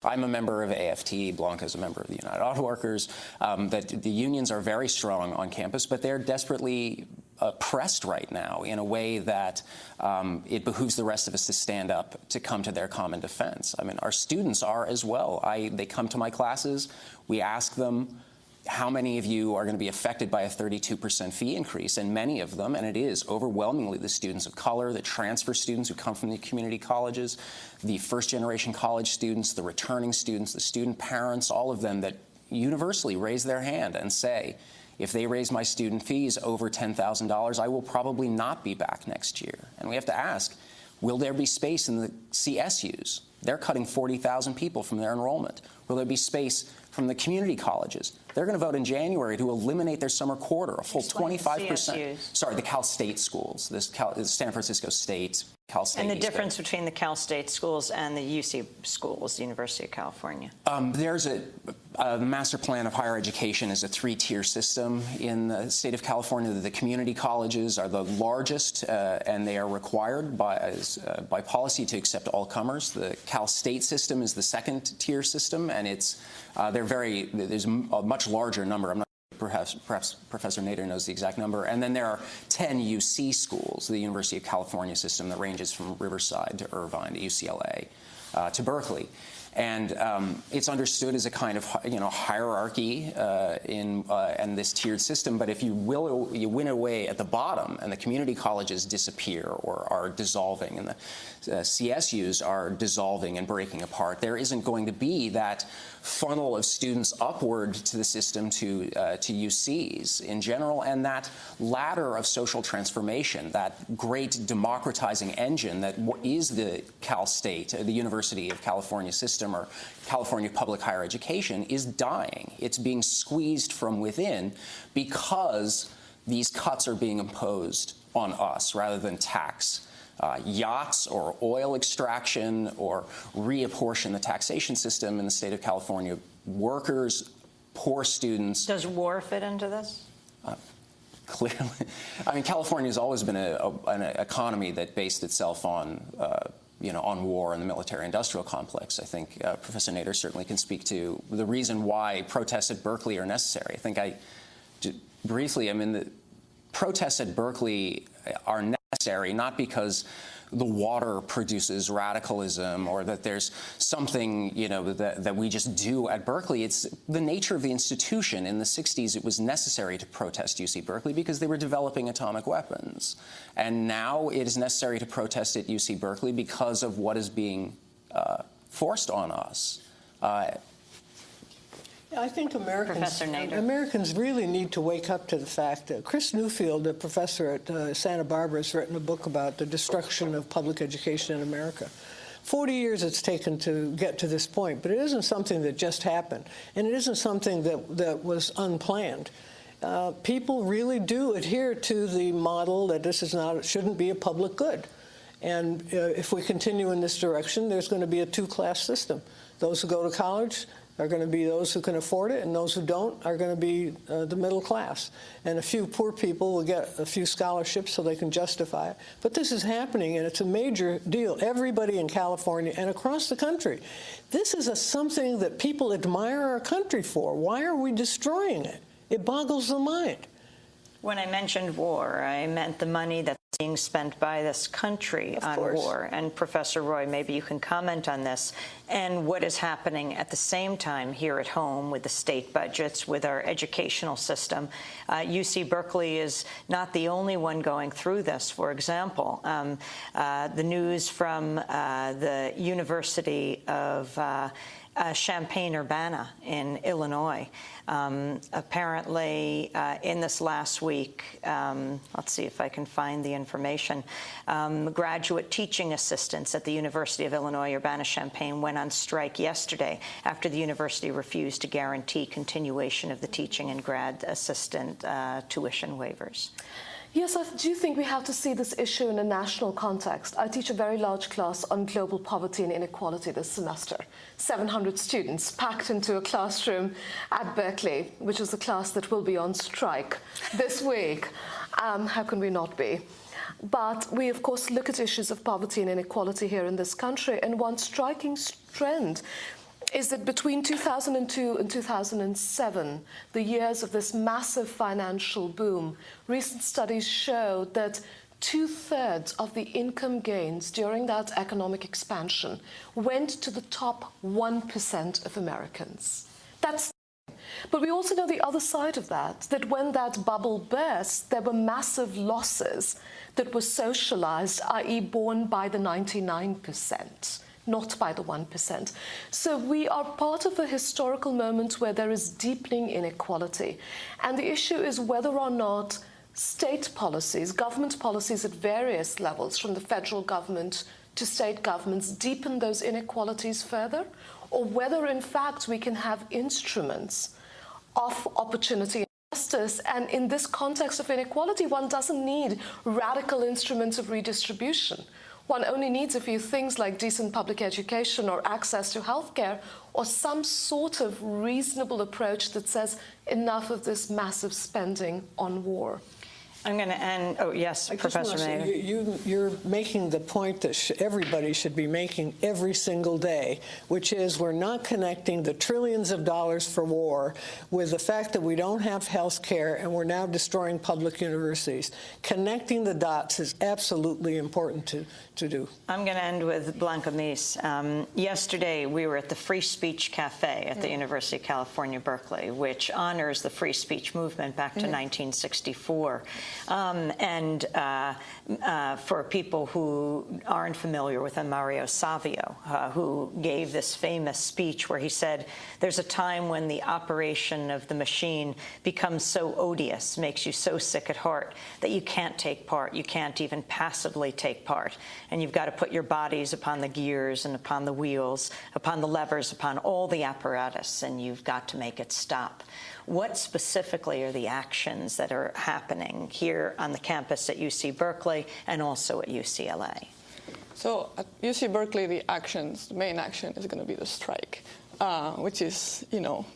I'm a member of AFT, Blanca's a member of the United Auto Workers, that the unions are very strong on campus, but they're desperately pressed right now in a way that it behooves the rest of us to stand up to come to their common defense. I mean, our students are as well. They come to my classes, we ask them, how many of you are going to be affected by a 32% fee increase? And many of them, and it is overwhelmingly the students of color, the transfer students who come from the community colleges, the first-generation college students, the returning students, the student parents, all of them that universally raise their hand and say, if they raise my student fees over $10,000, I will probably not be back next year. And we have to ask, will there be space in the CSUs? They're cutting 40,000 people from their enrollment. Will there be space from the community colleges? They're going to vote in January to eliminate their summer quarter, a full 25%. Sorry, the Cal State schools, San Francisco State, Cal State. And the difference between the Cal State schools and the UC schools, the University of California? There's the master plan of higher education is a three-tier system in the state of California. The community colleges are the largest, and they are required by policy to accept all comers. The Cal State system is the second-tier system, and there's a much larger number. I'm not Perhaps Professor Nader knows the exact number. And then there are 10 UC schools, the University of California system that ranges from Riverside to Irvine to UCLA to Berkeley. And it's understood as a kind of hierarchy in this tiered system. But if you win away at the bottom, and the community colleges disappear or are dissolving, and the CSUs are dissolving and breaking apart, there isn't going to be that funnel of students upward to the system to UCs in general, and that ladder of social transformation, that great democratizing engine that is the Cal State, the University of California system, or California public higher education, is dying. It's being squeezed from within because these cuts are being imposed on us rather than tax. Yachts or oil extraction or reapportion the taxation system in the state of California. Workers, poor students. Does war fit into this? Clearly. I mean, California has always been an economy that based itself on on war and the military-industrial complex. I think Professor Nader certainly can speak to the reason why protests at Berkeley are necessary. I think briefly, the protests at Berkeley are necessary not because the water produces radicalism or that there's something, that we just do at Berkeley. It's the nature of the institution. In the 60s, it was necessary to protest UC Berkeley because they were developing atomic weapons. And now it is necessary to protest at UC Berkeley because of what is being forced on us. I think Americans really need to wake up to the fact that Chris Newfield, a professor at Santa Barbara, has written a book about the destruction of public education in America. 40 years it's taken to get to this point, but it isn't something that just happened, and it isn't something that was unplanned. People really do adhere to the model that it shouldn't be a public good. And if we continue in this direction, there's going to be a two-class system. Those who go to college are going to be those who can afford it, and those who don't are going to be the middle class. And a few poor people will get a few scholarships so they can justify it. But this is happening, and it's a major deal. Everybody in California and across the country, this is something that people admire our country for. Why are we destroying it? It boggles the mind. When I mentioned war, I meant the money that's being spent by this country on war. And Professor Roy, maybe you can comment on this and what is happening at the same time here at home with the state budgets, with our educational system. UC Berkeley is not the only one going through this. For example, the news from the University of Champaign-Urbana in Illinois. Apparently, in this last week, let's see if I can find the information, graduate teaching assistants at the University of Illinois Urbana-Champaign went on strike yesterday after the university refused to guarantee continuation of the teaching and grad assistant tuition waivers. Yes, I do think we have to see this issue in a national context. I teach a very large class on global poverty and inequality this semester. 700 students packed into a classroom at Berkeley, which is a class that will be on strike this week. How can we not be? But we, of course, look at issues of poverty and inequality here in this country, and one striking trend is that between 2002 and 2007, the years of this massive financial boom, recent studies show that 2/3 of the income gains during that economic expansion went to the top 1% of Americans. That's But we also know the other side of that when that bubble burst, there were massive losses that were socialized, i.e. borne by the 99%, not by the 1%. So we are part of a historical moment where there is deepening inequality. And the issue is whether or not state policies, government policies at various levels, from the federal government to state governments, deepen those inequalities further, or whether, in fact, we can have instruments of opportunity and justice. And in this context of inequality, one doesn't need radical instruments of redistribution. One only needs a few things like decent public education or access to healthcare, or some sort of reasonable approach that says enough of this massive spending on war. I'm going to end. Oh, yes, Professor Nader. You're making the point that everybody should be making every single day, which is we're not connecting the trillions of dollars for war with the fact that we don't have health care and we're now destroying public universities. Connecting the dots is absolutely important to do. I'm going to end with Blanca Mies. Yesterday, we were at the Free Speech Cafe at the University of California, Berkeley, which honors the free speech movement back to 1964. For people who aren't familiar with him, Mario Savio, who gave this famous speech where he said, there's a time when the operation of the machine becomes so odious, makes you so sick at heart, that you can't take part. You can't even passively take part. And you've got to put your bodies upon the gears and upon the wheels, upon the levers, upon all the apparatus, and you've got to make it stop. What specifically are the actions that are happening here on the campus at UC Berkeley and also at UCLA? So at UC Berkeley, the main action is going to be the strike, which is,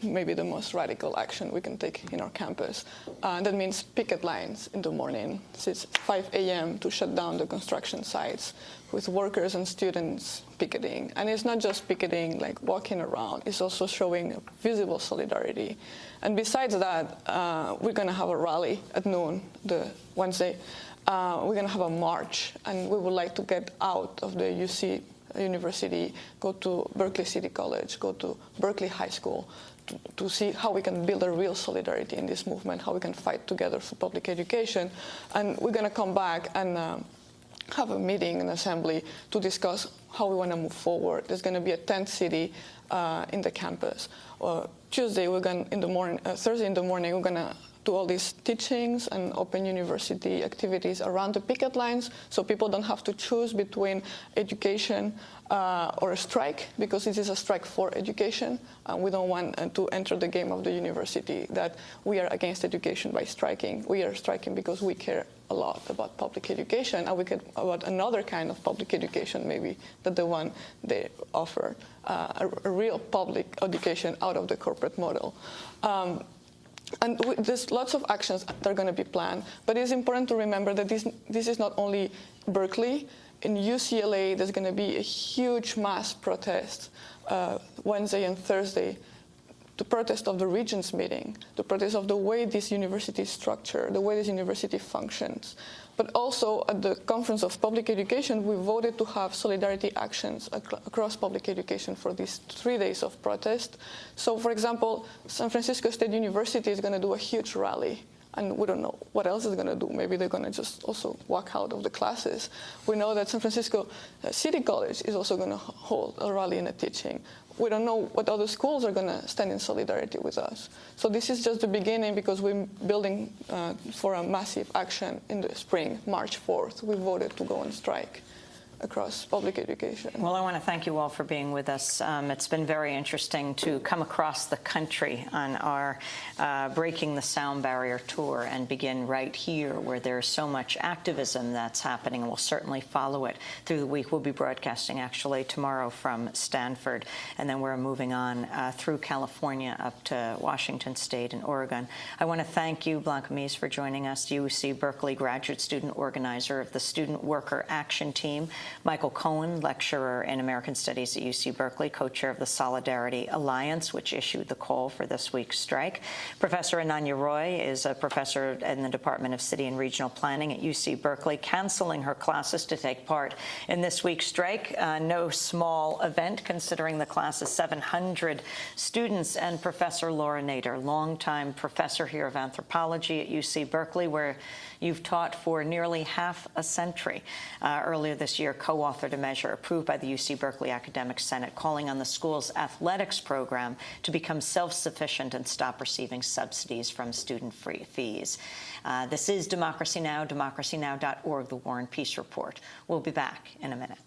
maybe the most radical action we can take in our campus. That means picket lines in the morning. So it's 5 a.m. to shut down the construction sites with workers and students picketing. And it's not just picketing, like walking around. It's also showing visible solidarity. And besides that, we're going to have a rally at noon, the Wednesday. We're going to have a march, and we would like to get out of the UC University, go to Berkeley City College, go to Berkeley High School, to see how we can build a real solidarity in this movement, how we can fight together for public education. And we're going to come back and have a meeting, an assembly, to discuss how we want to move forward. There's going to be a tent city in the campus. Thursday in the morning, we're going to do all these teachings and open university activities around the picket lines, so people don't have to choose between education or a strike, because it is a strike for education. We don't want to enter the game of the university that we are against education by striking. We are striking because we care a lot about public education, and we care about another kind of public education, maybe, than the one they offer, a real public education out of the corporate model. And there's lots of actions that are going to be planned, but it's important to remember that this is not only Berkeley. In UCLA, there's going to be a huge mass protest Wednesday and Thursday, the protest of the Regents meeting, the protest of the way this university is structured, the way this university functions. But also at the Conference of Public Education, we voted to have solidarity actions across public education for these 3 days of protest. So, for example, San Francisco State University is going to do a huge rally. And we don't know what else is going to do. Maybe they're going to just also walk out of the classes. We know that San Francisco City College is also going to hold a rally and a teaching. We don't know what other schools are going to stand in solidarity with us. So this is just the beginning, because we're building for a massive action in the spring, March 4th. We voted to go on strike across public education. Well, I want to thank you all for being with us. It's been very interesting to come across the country on our Breaking the Sound Barrier tour and begin right here, where there's so much activism that's happening, and we'll certainly follow it through the week. We'll be broadcasting actually tomorrow from Stanford, and then we're moving on through California up to Washington State and Oregon. I want to thank you, Blanca Mies, for joining us, UC Berkeley graduate student organizer of the Student Worker Action Team. Michael Cohen, lecturer in American Studies at UC Berkeley, co-chair of the Solidarity Alliance, which issued the call for this week's strike. Professor Ananya Roy is a professor in the Department of City and Regional Planning at UC Berkeley, canceling her classes to take part in this week's strike. No small event, considering the class is 700 students. And Professor Laura Nader, longtime professor here of anthropology at UC Berkeley, where you've taught for nearly half a century. Earlier this year, co-authored a measure approved by the UC Berkeley Academic Senate calling on the school's athletics program to become self-sufficient and stop receiving subsidies from student fees. This is Democracy Now!, democracynow.org, the War and Peace Report. We'll be back in a minute.